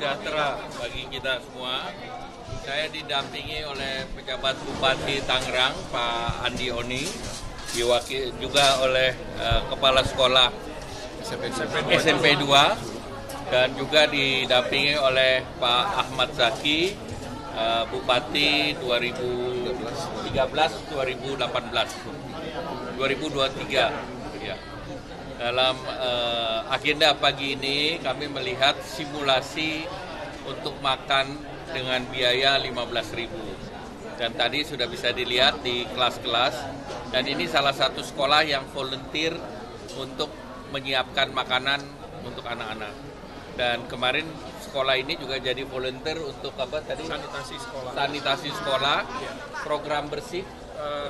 sejahtera bagi kita semua. Saya didampingi oleh pejabat Bupati Tangerang, Pak Andi Oni, diwakili juga oleh Kepala Sekolah SMP 2, dan juga didampingi oleh Pak Ahmad Zaki, Bupati 2013-2023. Ya. Dalam agenda pagi ini kami melihat simulasi untuk makan dengan biaya 15.000. Dan tadi sudah bisa dilihat di kelas-kelas, dan ini salah satu sekolah yang volunteer untuk menyiapkan makanan untuk anak-anak. Dan kemarin sekolah ini juga jadi volunteer untuk apa tadi? Sanitasi sekolah, program bersih,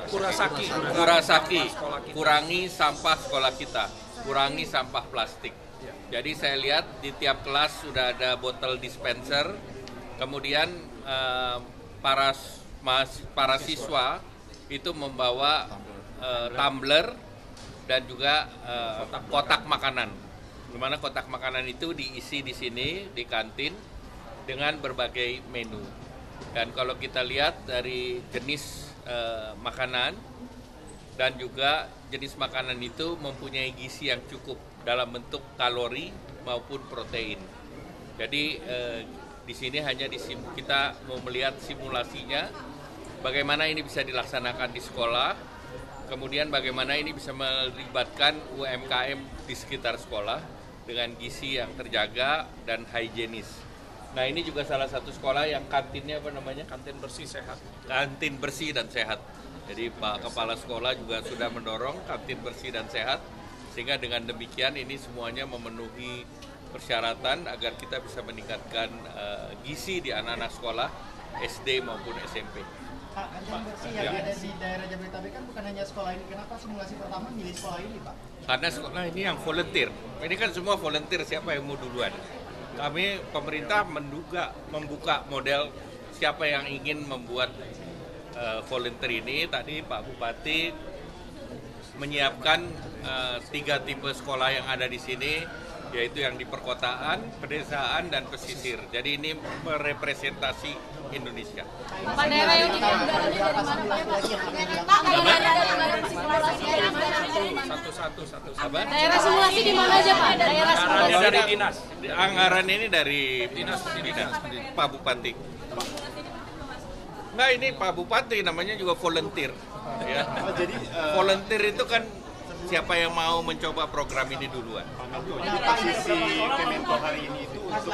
Kurasaki, kurangi sampah sekolah kita, kurangi sampah plastik. Jadi saya lihat di tiap kelas sudah ada botol dispenser, kemudian para siswa itu membawa tumbler dan juga kotak makanan. Di mana kotak makanan itu diisi di sini di kantin dengan berbagai menu. Dan kalau kita lihat dari jenis makanan dan juga jenis makanan itu mempunyai gizi yang cukup dalam bentuk kalori maupun protein. Jadi di sini hanya kita mau melihat simulasinya, bagaimana ini bisa dilaksanakan di sekolah, kemudian bagaimana ini bisa melibatkan UMKM di sekitar sekolah dengan gizi yang terjaga dan higienis. Nah, ini juga salah satu sekolah yang kantinnya apa namanya? Kantin bersih sehat. Kantin bersih dan sehat. Jadi Pak Kepala Sekolah juga sudah mendorong kantin bersih dan sehat, sehingga dengan demikian ini semuanya memenuhi persyaratan agar kita bisa meningkatkan gizi di anak-anak sekolah SD maupun SMP. Pak, kantin bersih yang ada di daerah Jabodetabek kan bukan hanya sekolah ini. Kenapa simulasi pertama milih sekolah ini, Pak? Karena sekolah ini yang volunteer. Ini kan semua volunteer, siapa yang mau duluan. Kami pemerintah membuka model siapa yang ingin membuat volunteer ini. Tadi Pak Bupati menyiapkan 3 tipe sekolah yang ada di sini, yaitu yang di perkotaan, pedesaan, dan pesisir. Jadi ini merepresentasi Indonesia. Pak, daerah yang tidak dari mana Pak? Satu-satu. Daerah simulasi di mana aja Pak? Daerah simulasi Dari dinas. Anggaran ini dari dinas Pak Bupati. Nah, ini Pak Bupati namanya juga volunteer. Ya. Jadi Volunteer itu kan siapa yang mau mencoba program ini duluan. posisi Kemenko hari ini itu untuk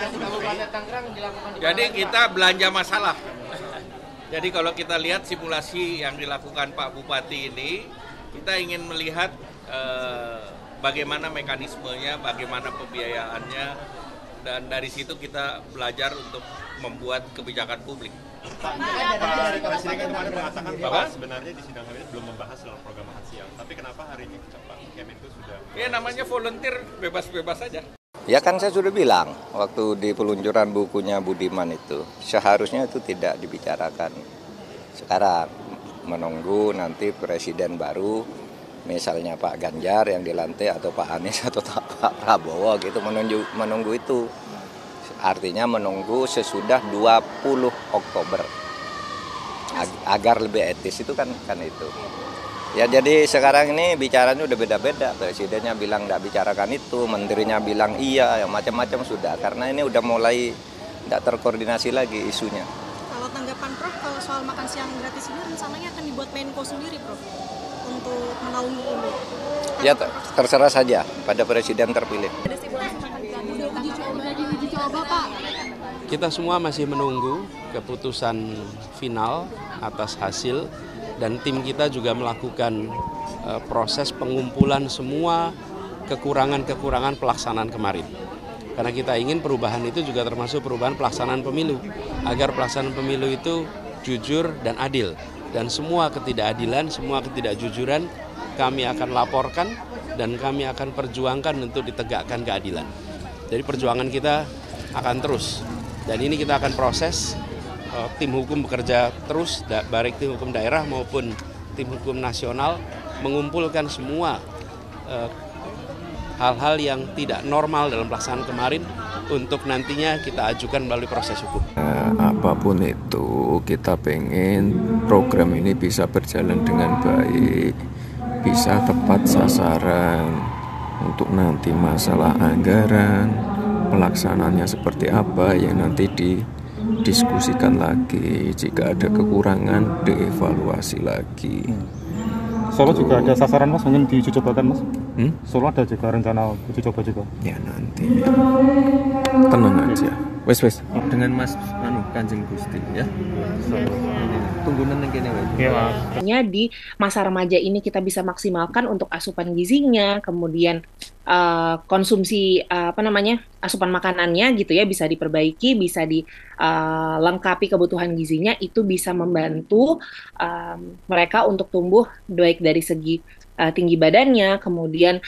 Jadi kita belanja masalah. Jadi kalau kita lihat simulasi yang dilakukan Pak Bupati ini, kita ingin melihat bagaimana mekanismenya, bagaimana pembiayaannya, dan dari situ kita belajar untuk membuat kebijakan publik. Pak Presiden kan kemarin mengatakan bahwa sebenarnya di sidang kabinet belum membahas soal program makan siang. Tapi kenapa hari ini Pak Kemenko sudah? Ya namanya volunteer, bebas-bebas saja. Ya kan saya sudah bilang waktu di peluncuran bukunya Budiman itu seharusnya itu tidak dibicarakan sekarang, menunggu nanti presiden baru, misalnya Pak Ganjar yang dilantik atau Pak Anies atau Pak Prabowo gitu, menunggu itu. Artinya menunggu sesudah 20 Oktober agar lebih etis itu kan itu. Ya jadi sekarang ini bicaranya udah beda-beda. Presidennya bilang nggak bicarakan itu, menterinya bilang iya, yang macam-macam sudah. Karena ini udah mulai nggak terkoordinasi lagi isunya. Kalau tanggapan Prof, kalau soal makan siang gratis ini rencananya akan dibuat Menko sendiri Prof untuk menaungi ini. Ya terserah saja pada presiden terpilih. Ada simulasi makan gratis, udah diuji coba Pak. Kita semua masih menunggu keputusan final atas hasil, dan tim kita juga melakukan proses pengumpulan semua kekurangan-kekurangan pelaksanaan kemarin. Karena kita ingin perubahan itu juga termasuk perubahan pelaksanaan pemilu, agar pelaksanaan pemilu itu jujur dan adil. Dan semua ketidakadilan, semua ketidakjujuran kami akan laporkan dan kami akan perjuangkan untuk ditegakkan keadilan. Jadi perjuangan kita akan terus, dan ini kita akan proses. Tim hukum bekerja terus, baik tim hukum daerah maupun tim hukum nasional, mengumpulkan semua hal-hal yang tidak normal dalam pelaksanaan kemarin untuk nantinya kita ajukan melalui proses hukum. Apapun itu, kita pengen program ini bisa berjalan dengan baik, bisa tepat sasaran. Untuk nanti masalah anggaran, pelaksanaannya seperti apa yang nanti didiskusikan lagi. Jika ada kekurangan, dievaluasi lagi. Solo juga ada sasaran Mas, mungkin diuji cobakan Mas? Solo ada juga rencana uji coba juga? Ya nanti ya. Tenang aja. Wes dengan Mas Kanjeng Gusti ya. Tunggu neneng kene wae. Di masa remaja ini kita bisa maksimalkan untuk asupan gizinya, kemudian konsumsi asupan makanannya gitu ya bisa diperbaiki, bisa dilengkapi kebutuhan gizinya, itu bisa membantu mereka untuk tumbuh baik dari segi tinggi badannya, kemudian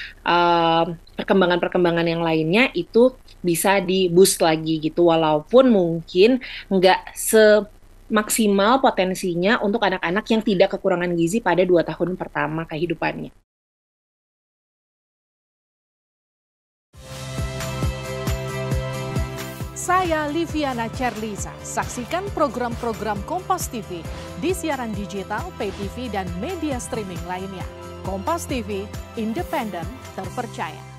perkembangan-perkembangan yang lainnya itu bisa di-boost lagi gitu, walaupun mungkin nggak semaksimal potensinya untuk anak-anak yang tidak kekurangan gizi pada 2 tahun pertama kehidupannya. Saya Liviana Cerlisa. Saksikan program-program Kompas TV di siaran digital, pay TV, dan media streaming lainnya. Kompas TV, independen, terpercaya.